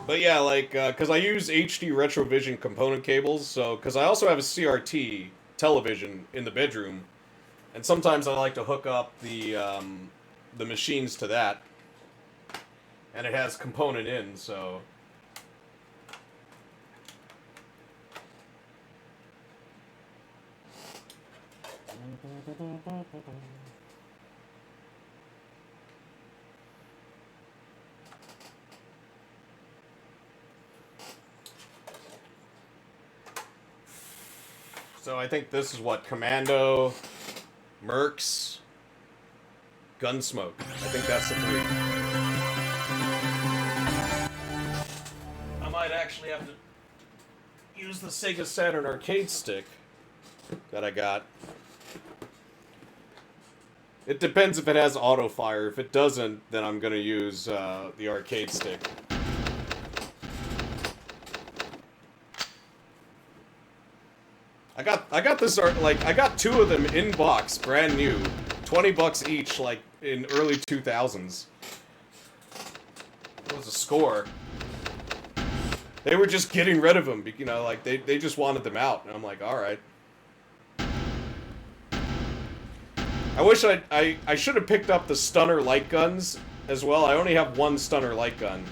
But yeah, like, because I use HD Retrovision component cables, so, because I also have a CRT television in the bedroom, and sometimes I like to hook up the machines to that, and it has component in, so... So I think this is what, Commando, Mercs, Gunsmoke. I think that's the three. I might actually have to use the Sega Saturn arcade stick that I got. It depends if it has auto fire. If it doesn't, then I'm gonna use the arcade stick. I got this like I got two of them in box, brand new, $20 each, like in early 2000s. It was a score. They were just getting rid of them, you know, like they just wanted them out, and I'm like, all right. I wish I should have picked up the stunner light guns as well. I only have one stunner light gun.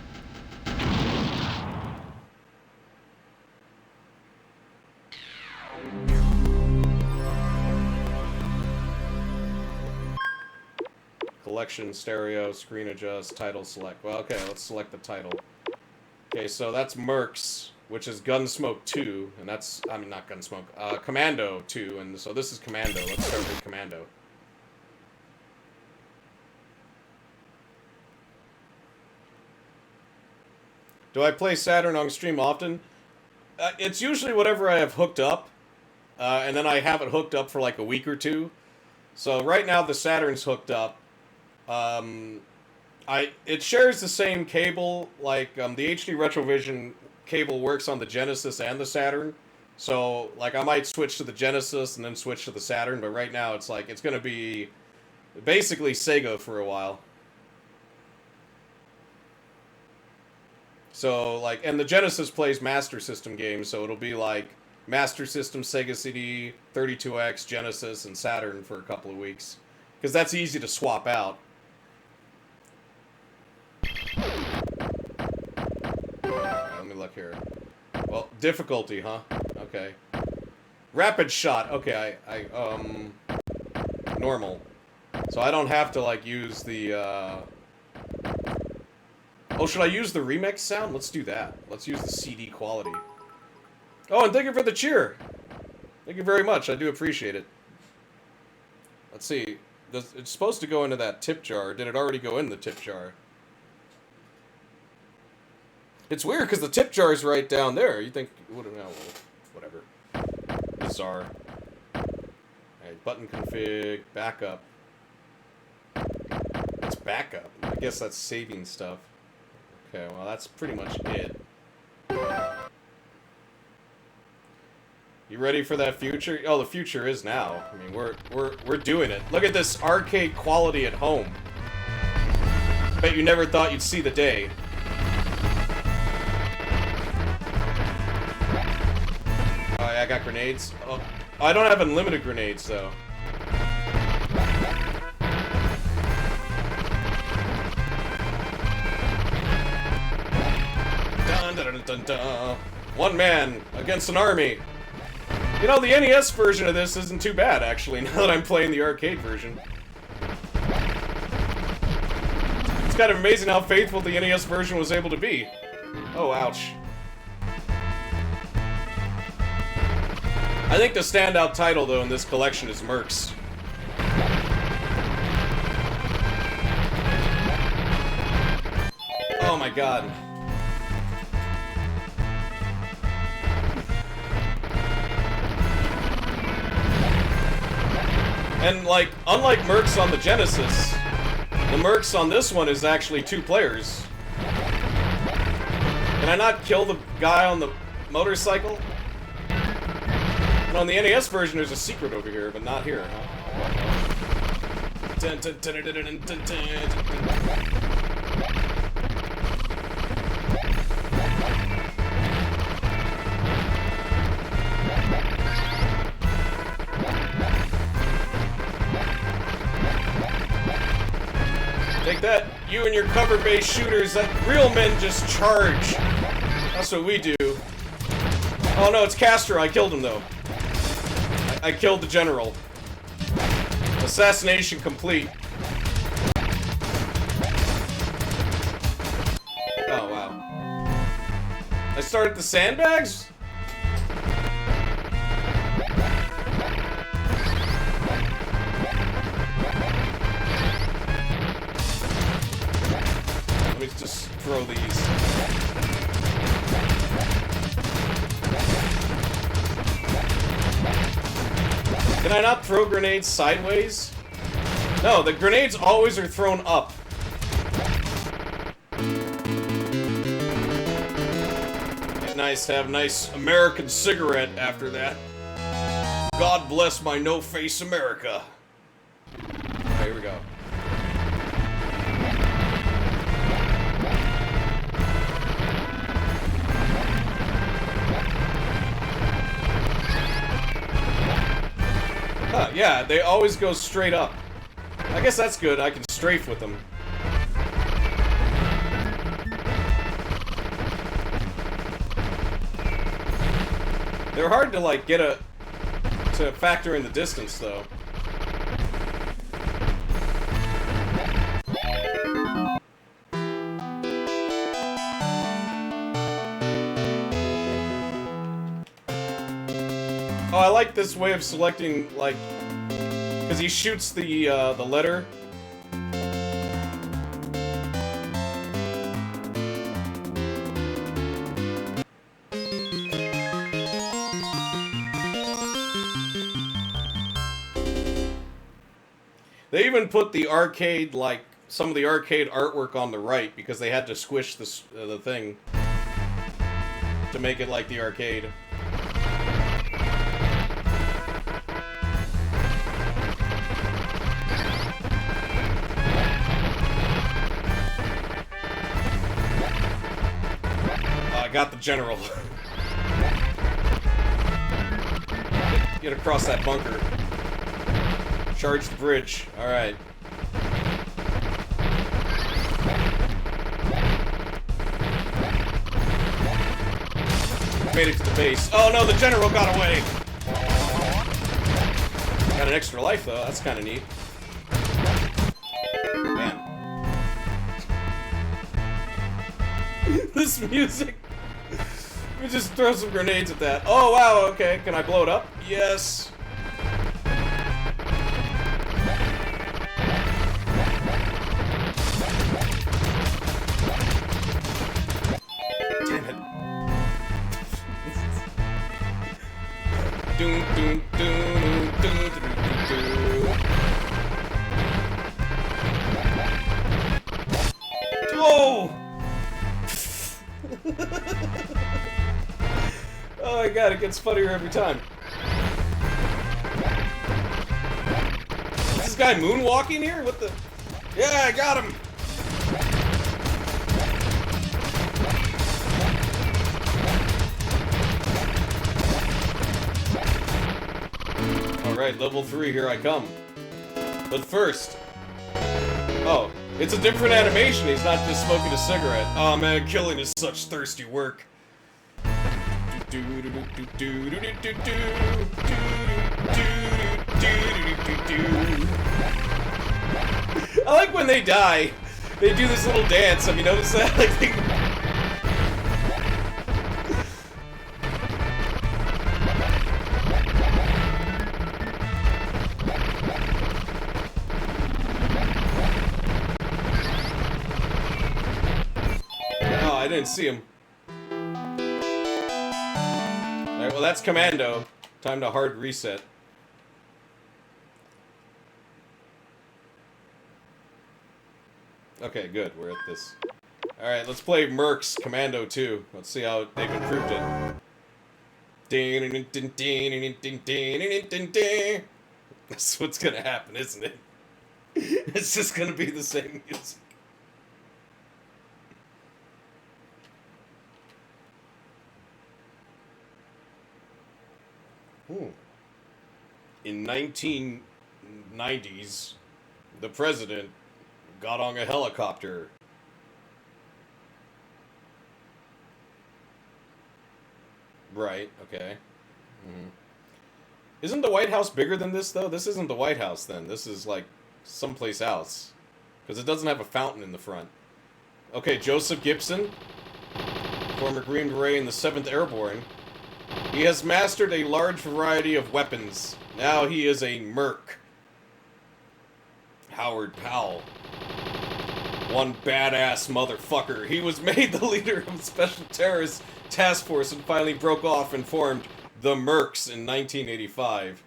Collection, stereo, screen adjust, title select. Well, okay, let's select the title. Okay, so that's Mercs, which is Gunsmoke 2, and that's, I mean, not Gunsmoke, Commando 2, and so this is Commando. Let's start with Commando. Do I play Saturn on stream often? It's usually whatever I have hooked up, and then I have it hooked up for like a week or two. So right now the Saturn's hooked up. It shares the same cable, like, the HD Retrovision cable works on the Genesis and the Saturn. So, like, I might switch to the Genesis and then switch to the Saturn, but right now it's like, it's gonna be basically Sega for a while. So, like, and the Genesis plays Master System games, so it'll be like Master System, Sega CD, 32X, Genesis, and Saturn for a couple of weeks. Because that's easy to swap out. Let me look here. Well, difficulty, huh? Okay. Rapid shot. Okay, normal. So I don't have to, like, use the, Oh, should I use the remix sound? Let's do that. Let's use the CD quality. Oh, and thank you for the cheer! Thank you very much. I do appreciate it. Let's see. It's supposed to go into that tip jar. Did it already go in the tip jar? It's weird, because the tip jar is right down there. You think... whatever. Bizarre. Alright, button config, backup. What's backup? I guess that's saving stuff. Okay, well, that's pretty much it. You ready for that future? Oh, the future is now. I mean, we're doing it. Look at this arcade quality at home. Bet you never thought you'd see the day. Oh, yeah, I got grenades. Oh, I don't have unlimited grenades, though. Dun, dun, dun, dun, dun. One man against an army. You know, the NES version of this isn't too bad, actually, now that I'm playing the arcade version. It's kind of amazing how faithful the NES version was able to be. Oh, ouch. I think the standout title, though, in this collection is Mercs. Oh my god. And, like, unlike Mercs on the Genesis, the Mercs on this one is actually 2 players. Can I not kill the guy on the motorcycle? And on the NES version, there's a secret over here, but not here, huh? Take that, you and your cover-based shooters. That real men just charge. That's what we do. Oh no, it's Castro. I killed him though. I killed the general. Assassination complete. Oh wow. I started the sandbags? Let me just throw these. Can I not throw grenades sideways? No, the grenades always are thrown up. Nice to have a nice American cigarette after that. God bless my no-face America. Alright, here we go. Huh, yeah, they always go straight up. I guess that's good, I can strafe with them. They're hard to, like, to factor in the distance, though. Oh, I like this way of selecting, like, because he shoots the letter. They even put the arcade, like, some of the arcade artwork on the right because they had to squish the thing to make it like the arcade. I got the general. Get across that bunker. Charge the bridge. Alright. Made it to the base. Oh no, the general got away! Got an extra life though, that's kinda neat. Man. This music! Let me just throw some grenades at that. Oh wow, okay. Can I blow it up? Yes. Oh! Oh my god, it gets funnier every time. Is this guy moonwalking here? What the? Yeah, I got him! Alright, level 3, here I come. But first... Oh, it's a different animation, he's not just smoking a cigarette. Oh man, killing is such thirsty work. I like when they die, they do this little dance, have you noticed that? Like they... I didn't see him. Alright, well that's Commando. Time to hard reset. Okay, good. We're at this. Alright, let's play Mercs Commando 2. Let's see how they've improved it. That's what's gonna happen, isn't it? It's just gonna be the same music. In 1990s, the president got on a helicopter. Right, okay. Mm-hmm. Isn't the White House bigger than this, though? This isn't the White House, then. This is, like, someplace else. Because it doesn't have a fountain in the front. Okay, Joseph Gibson, former Green Beret in the 7th Airborne. He has mastered a large variety of weapons. Now he is a Merc. Howard Powell. One badass motherfucker. He was made the leader of Special Terrorist Task Force and finally broke off and formed the Mercs in 1985.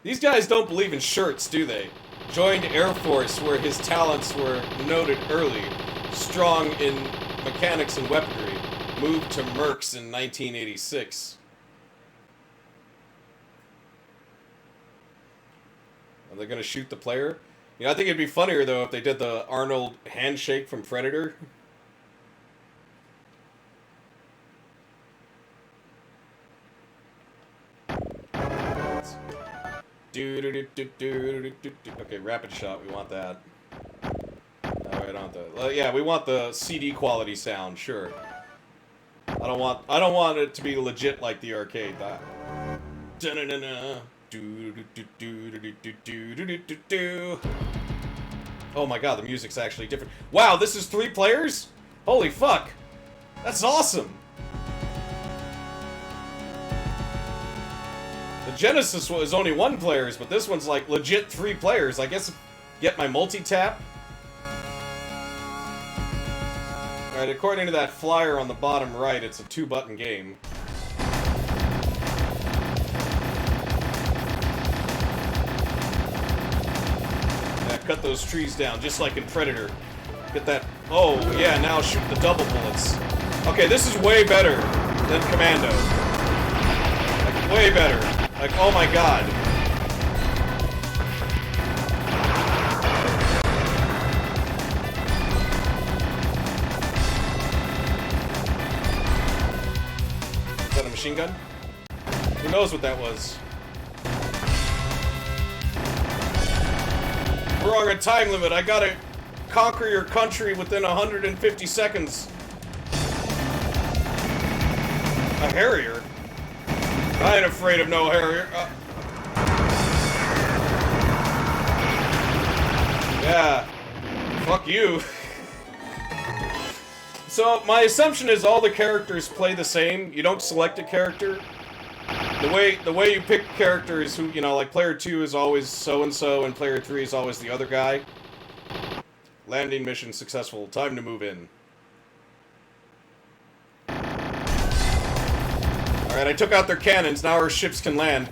These guys don't believe in shirts, do they? Joined Air Force where his talents were noted early. Strong in mechanics and weaponry. Moved to Mercs in 1986. Are they gonna shoot the player? You know, I think it'd be funnier, though, if they did the Arnold handshake from Predator. Okay, rapid shot, we want that. No, I don't want that. Yeah, we want the CD quality sound, sure. I don't want it to be legit like the arcade. Oh my god, the music's actually different. Wow, this is 3 players? Holy fuck. That's awesome. The Genesis was only 1 players, but this one's like legit 3 players. I guess get my multi-tap. Alright, according to that flyer on the bottom right, it's a 2-button game. Cut those trees down, just like in Predator. Get that... Oh, yeah, now shoot the double bullets. Okay, this is way better than Commando. Like, way better. Like, oh my god. Is that a machine gun? Who knows what that was? We're on a time limit. I gotta conquer your country within 150 seconds. A Harrier? I ain't afraid of no Harrier. Yeah. Fuck you. So, my assumption is all the characters play the same. You don't select a character. The way you pick characters who, you know, like player 2 is always so-and-so and player 3 is always the other guy. Landing mission successful. Time to move in. Alright, I took out their cannons. Now our ships can land.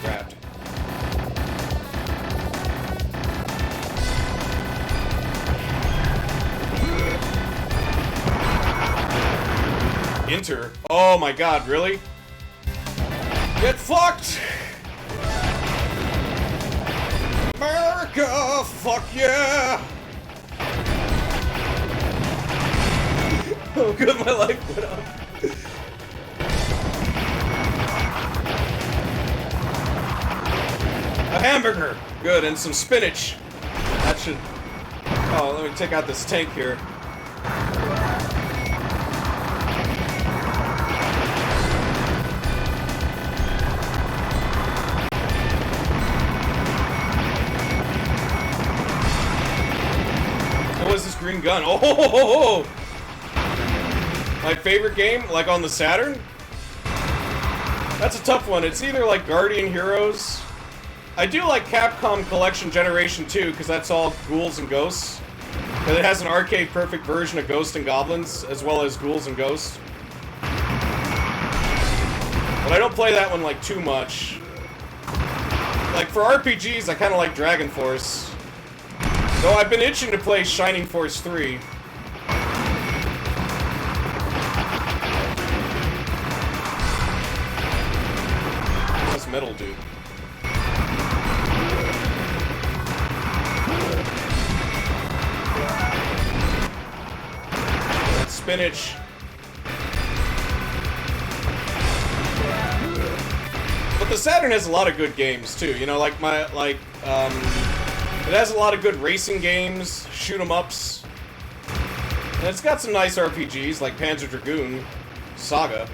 Grabbed. Enter? Oh my god, really? Get fucked! America! Fuck yeah! Oh good, my life went up. A hamburger! Good, and some spinach. That should... Oh, let me take out this tank here. What is this green gun? Oh! My favorite game, like on the Saturn? That's a tough one. It's either like Guardian Heroes. I do like Capcom Collection Generation 2, because that's all ghouls and ghosts. And it has an arcade perfect version of Ghosts and Goblins, as well as ghouls and ghosts. But I don't play that one like too much. Like for RPGs, I kind of like Dragon Force. Though I've been itching to play Shining Force 3. This metal dude. That spinach. But the Saturn has a lot of good games too. You know, it has a lot of good racing games, shoot 'em ups. And it's got some nice RPGs like Panzer Dragoon Saga.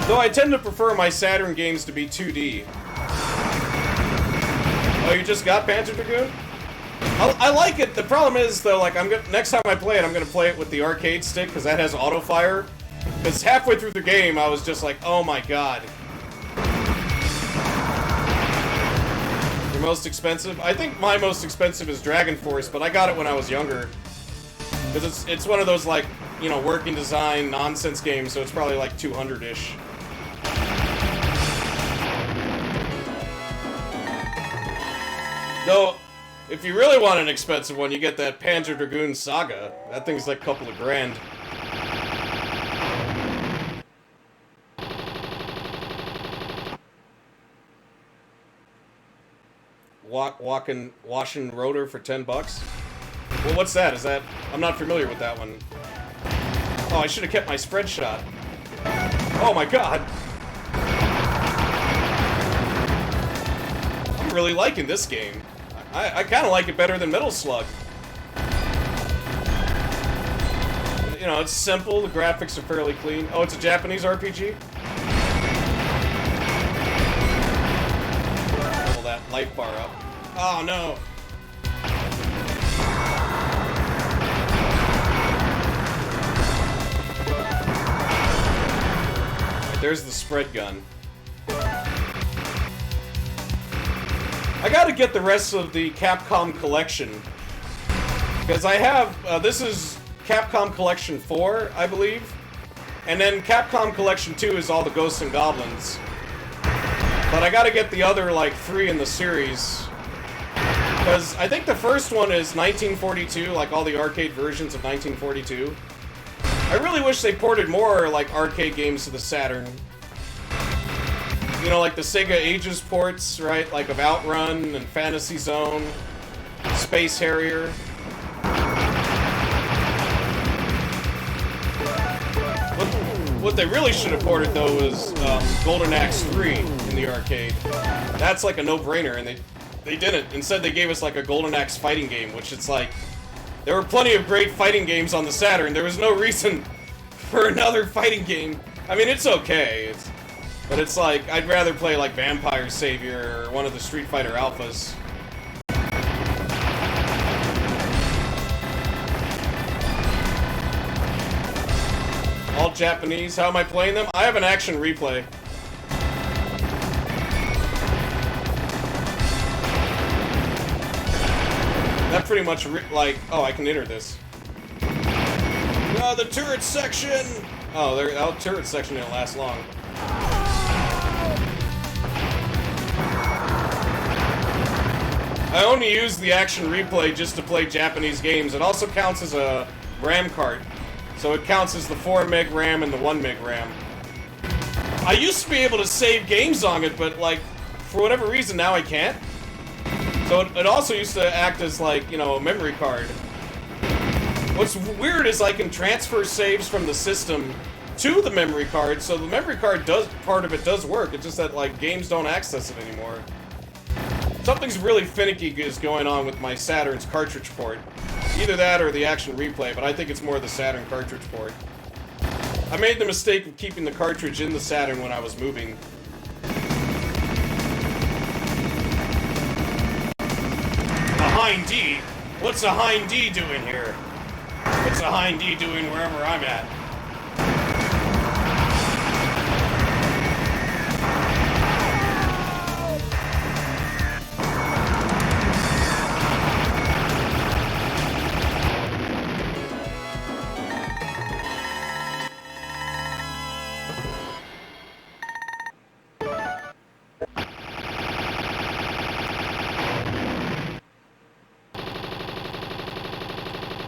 Though I tend to prefer my Saturn games to be 2D. Oh, you just got Panzer Dragoon? I like it. The problem is, though, like, next time I play it, I'm gonna play it with the arcade stick, because that has auto-fire. Because halfway through the game, I was just like, oh my god. Your most expensive? I think my most expensive is Dragon Force, but I got it when I was younger. Because it's one of those, like, you know, working design nonsense games, so it's probably like 200-ish. Though, if you really want an expensive one, you get that Panzer Dragoon Saga. That thing's like a couple of grand. Washing rotor for 10 bucks? Well, what's that? Is that... I'm not familiar with that one. Oh, I should have kept my spread shot. Oh my god! I'm really liking this game. I kind of like it better than Metal Slug. You know, it's simple, the graphics are fairly clean. Oh, it's a Japanese RPG? Level that light bar up. Oh, no! Right, there's the spread gun. I gotta get the rest of the Capcom collection. Because I have, this is Capcom Collection 4, I believe. And then Capcom Collection 2 is all the Ghosts and Goblins. But I gotta get the other, like, 3 in the series. Because I think the first one is 1942, like all the arcade versions of 1942. I really wish they ported more, like, arcade games to the Saturn. You know, like the Sega Ages ports, right? Like of Outrun and Fantasy Zone, Space Harrier. What they really should have ported, though, was Golden Axe 3 in the arcade. That's like a no-brainer, and they didn't. Instead, they gave us like a Golden Axe fighting game, which it's like... There were plenty of great fighting games on the Saturn. There was no reason for another fighting game. I mean, it's okay. But it's like, I'd rather play like Vampire Savior or one of the Street Fighter Alphas. All Japanese. How am I playing them? I have an action replay. That pretty much, like... Oh, I can enter this. Oh, the turret section! Oh, the turret section didn't last long. I only use the action replay just to play Japanese games. It also counts as a RAM card. So it counts as the 4 meg RAM and the 1 meg RAM. I used to be able to save games on it, but like, for whatever reason, now I can't. So it also used to act as like, you know, a memory card. What's weird is I can transfer saves from the system to the memory card, so the memory card part of it does work. It's just that like games don't access it anymore. Something's really finicky is going on with my Saturn's cartridge port. Either that or the action replay, but I think it's more the Saturn cartridge port. I made the mistake of keeping the cartridge in the Saturn when I was moving. A Hind D? What's a Hind D doing here? What's a Hind D doing wherever I'm at?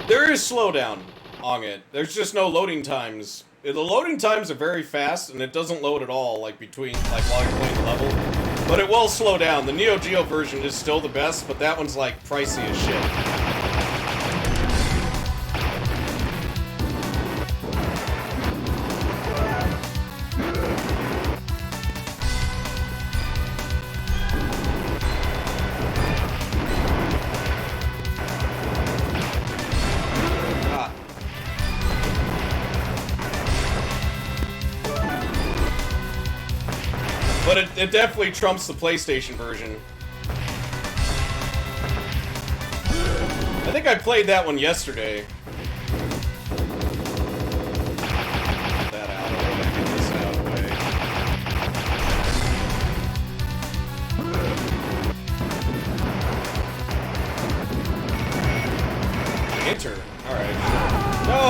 There is slowdown on it. There's just no loading times. The loading times are very fast, and it doesn't load at all, like, while you're playing the level. But it will slow down. The Neo Geo version is still the best, but that one's like pricey as shit. But it definitely trumps the PlayStation version. I think I played that one yesterday. Get that out of the way. Get this out of the way. Enter. Alright. No!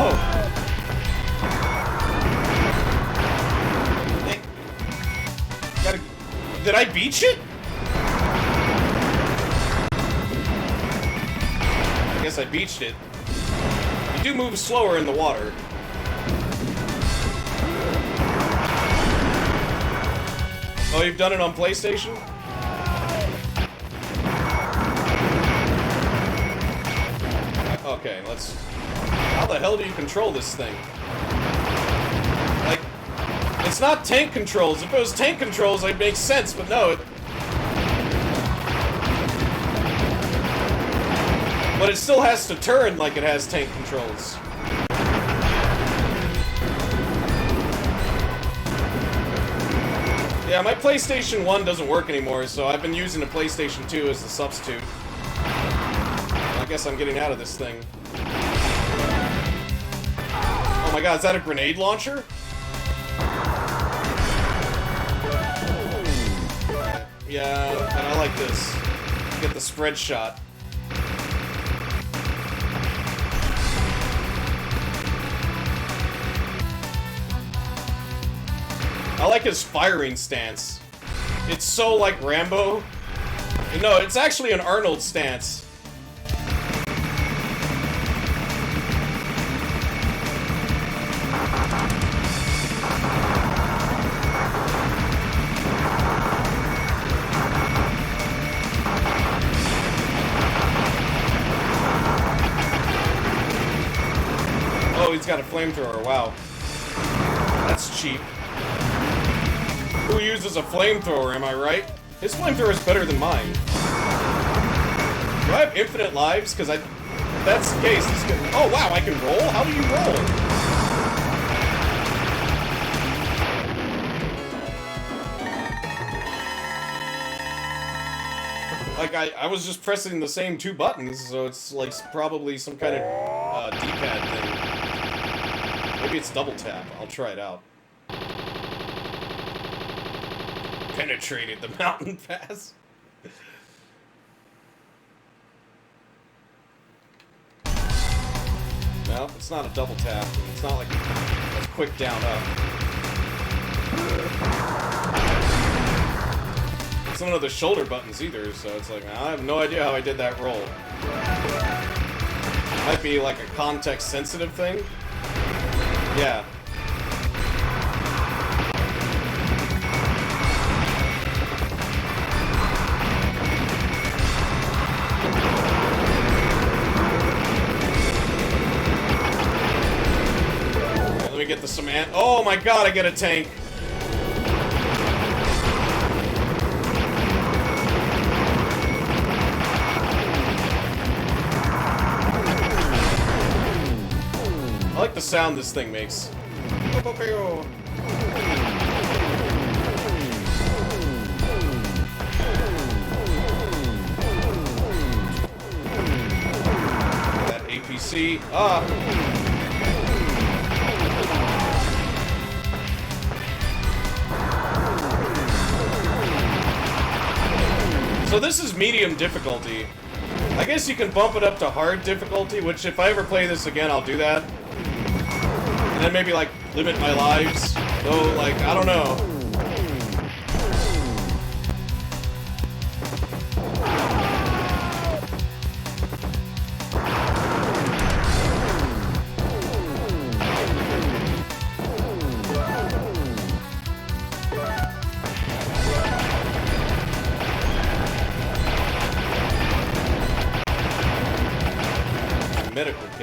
Did I beat it? I guess I beached it. You do move slower in the water. Oh, you've done it on PlayStation? Okay, let's... How the hell do you control this thing? Like... It's not tank controls. If it was tank controls, it'd make sense, but no. But it still has to turn like it has tank controls. Yeah, my PlayStation 1 doesn't work anymore, so I've been using the PlayStation 2 as the substitute. I guess I'm getting out of this thing. Oh my god, is that a grenade launcher? Yeah, and I like this. Get the spread shot. I like his firing stance. It's so like Rambo. No, it's actually an Arnold stance. Oh, he's got a flamethrower, wow. That's cheap. Who uses a flamethrower, am I right? His flamethrower is better than mine. Do I have infinite lives? Because if that's the case, this could... Oh, wow, I can roll? How do you roll? Like, I was just pressing the same two buttons, so it's like probably some kind of D-pad thing. Maybe it's double tap. I'll try it out. Penetrated the mountain pass. No, it's not a double tap. It's not like a quick down up. It's none of the shoulder buttons either, so it's like, I have no idea how I did that roll. Might be like a context-sensitive thing. Yeah. Let me get the cement. Oh my god, I get a tank. I like the sound this thing makes. That APC. Ah! So this is medium difficulty. I guess you can bump it up to hard difficulty, which if I ever play this again, I'll do that. And then maybe, like, limit my lives. Though, like, I don't know.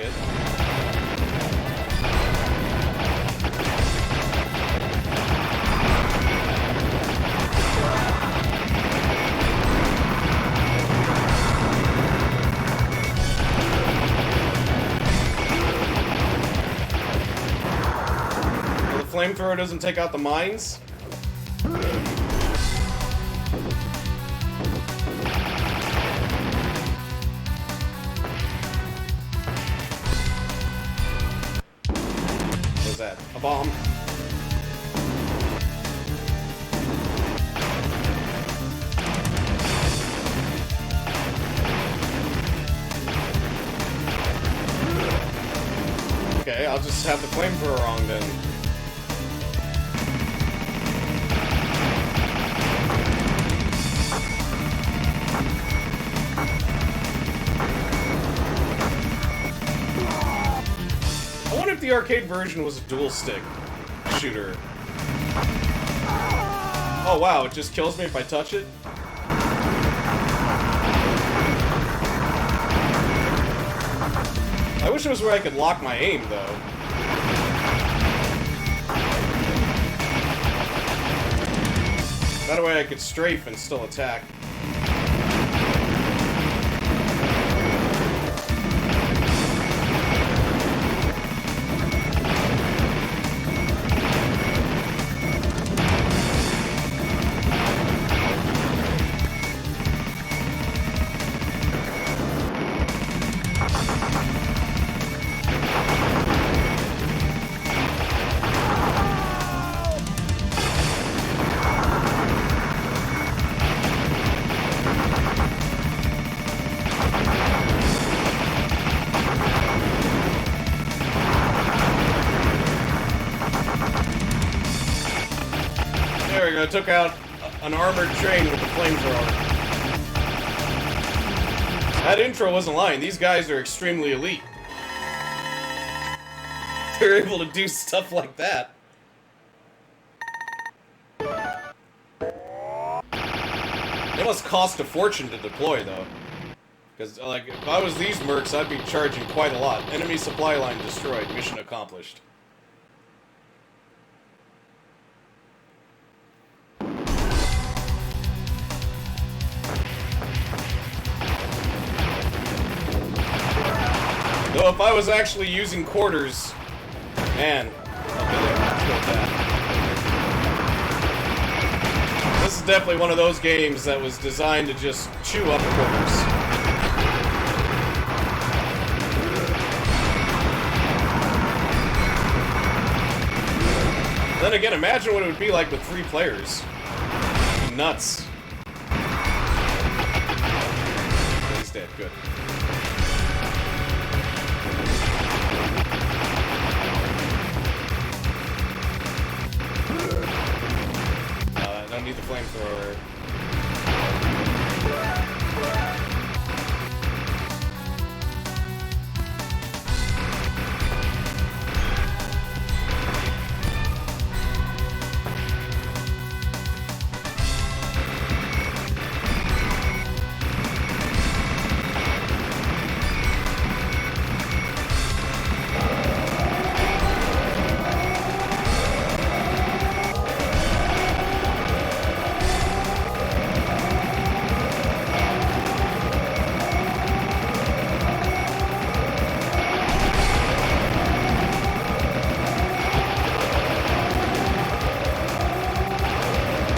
hit. Well, the flamethrower doesn't take out the mines. A bomb. Okay, I'll just have the flamethrower wrong then. I wonder if the arcade version was a dual stick shooter. Oh wow, it just kills me if I touch it? I wish it was where I could lock my aim, though. That way I could strafe and still attack. There we go, took out an armored train with the flamethrower. That intro wasn't lying, these guys are extremely elite. They're able to do stuff like that. It must cost a fortune to deploy, though. Because, like, if I was these mercs, I'd be charging quite a lot. Enemy supply line destroyed, mission accomplished. Though if I was actually using quarters, man, okay, let's go with that. This is definitely one of those games that was designed to just chew up quarters. Then again, imagine what it would be like with 3 players. It'd be nuts. He's dead, good. I don't need the flamethrower.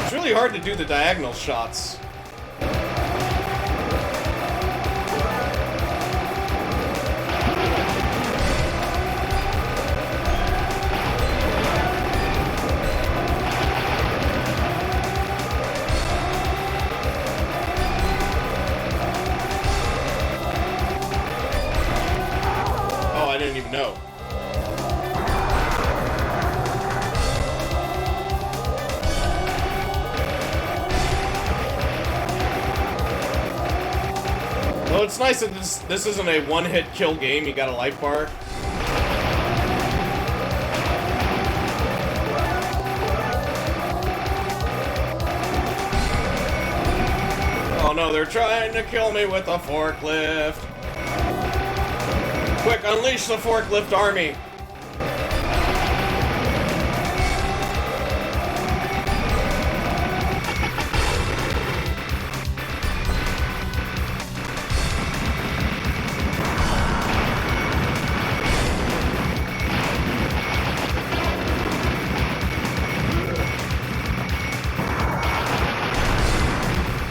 It's really hard to do the diagonal shots. Oh, I didn't even know. Well, it's nice that this isn't a one-hit kill game. You got a life bar. Oh no, they're trying to kill me with a forklift. Quick, unleash the forklift army!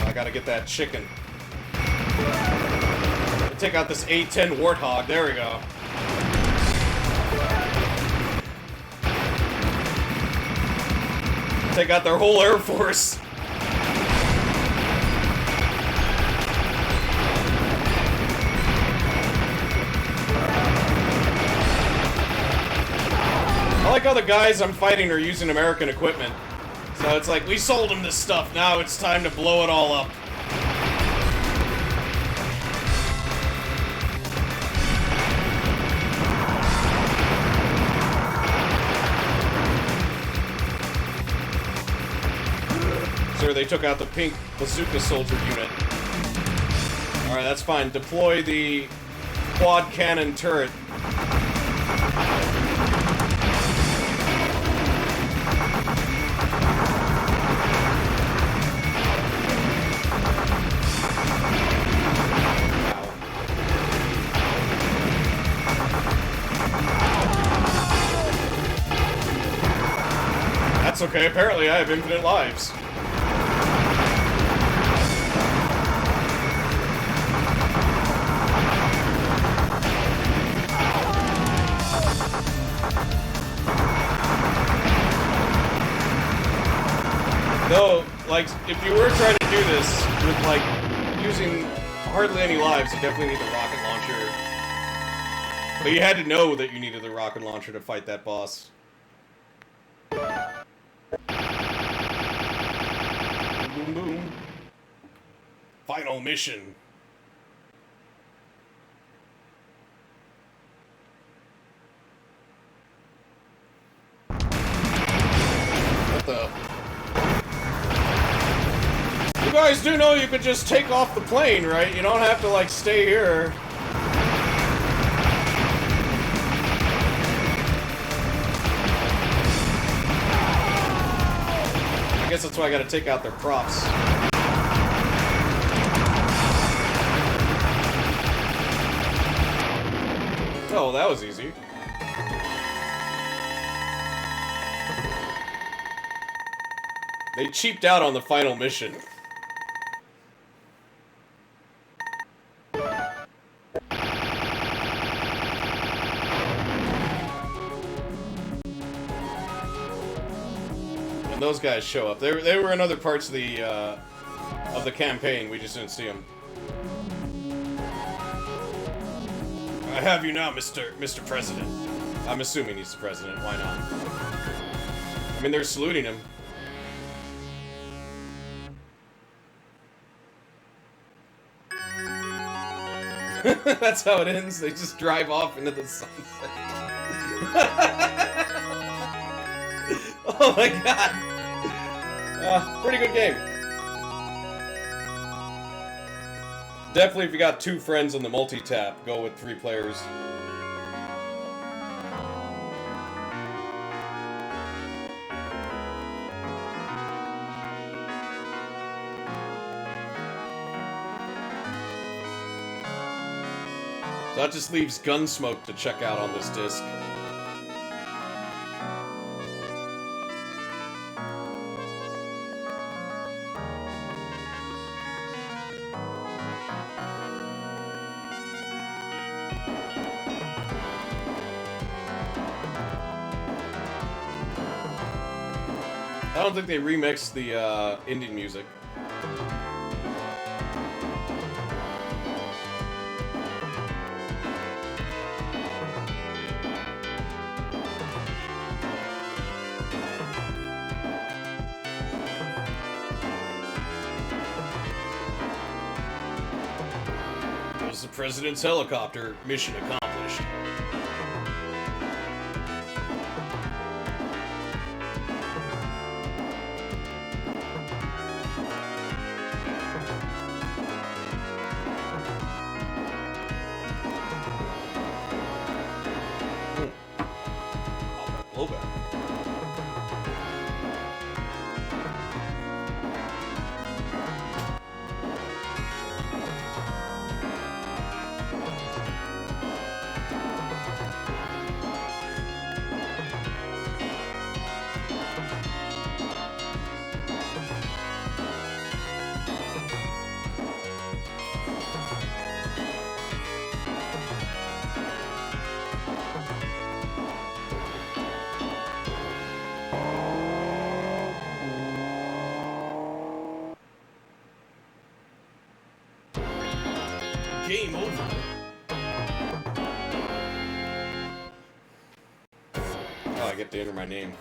I gotta get that chicken. Take out this A-10 Warthog. There we go. Take out their whole Air Force. I like how the guys I'm fighting are using American equipment. So it's like, we sold them this stuff, now it's time to blow it all up. They took out the pink bazooka soldier unit. Alright, that's fine. Deploy the quad cannon turret. That's okay, apparently I have infinite lives. Though, like, if you were trying to do this with, like, using hardly any lives, you definitely need the rocket launcher. But you had to know that you needed the rocket launcher to fight that boss. Boom, boom. Final mission. What the... You guys do know you could just take off the plane, right? You don't have to, like, stay here. I guess that's why I gotta take out their props. Oh, that was easy. They cheaped out on the final mission. Those guys show up. They were in other parts of the campaign. We just didn't see them. I have you now, Mr. President. I'm assuming he's the president. Why not? I mean, they're saluting him. That's how it ends. They just drive off into the sunset. Oh my god. Pretty good game. Definitely, if you got 2 friends on the multi-tap, go with 3 players. So that just leaves Gunsmoke to check out on this disc. I don't think they remixed the Indian music. It was the president's helicopter. Mission accomplished. Game over. Oh, I get to enter my name.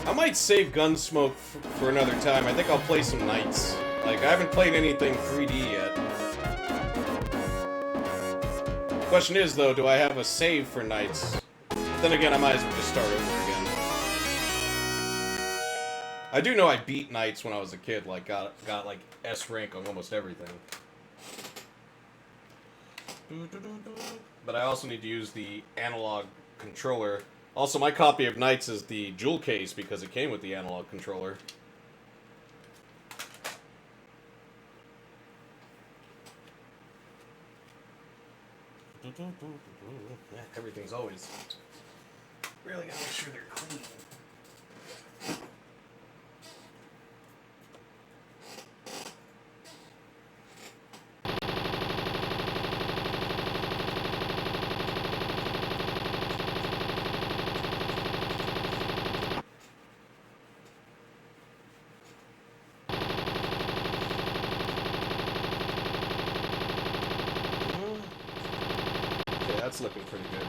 I might save Gunsmoke for another time. I think I'll play some Knights. Like, I haven't played anything 3D yet. Question is, though, do I have a save for Knights? Then again, I might as well just start over again. I do know I beat Knights when I was a kid. Like, got like S rank on almost everything. But I also need to use the analog controller. Also, my copy of Knights is the jewel case because it came with the analog controller. Yeah, everything's always really gotta make sure they're clean. That's looking pretty good.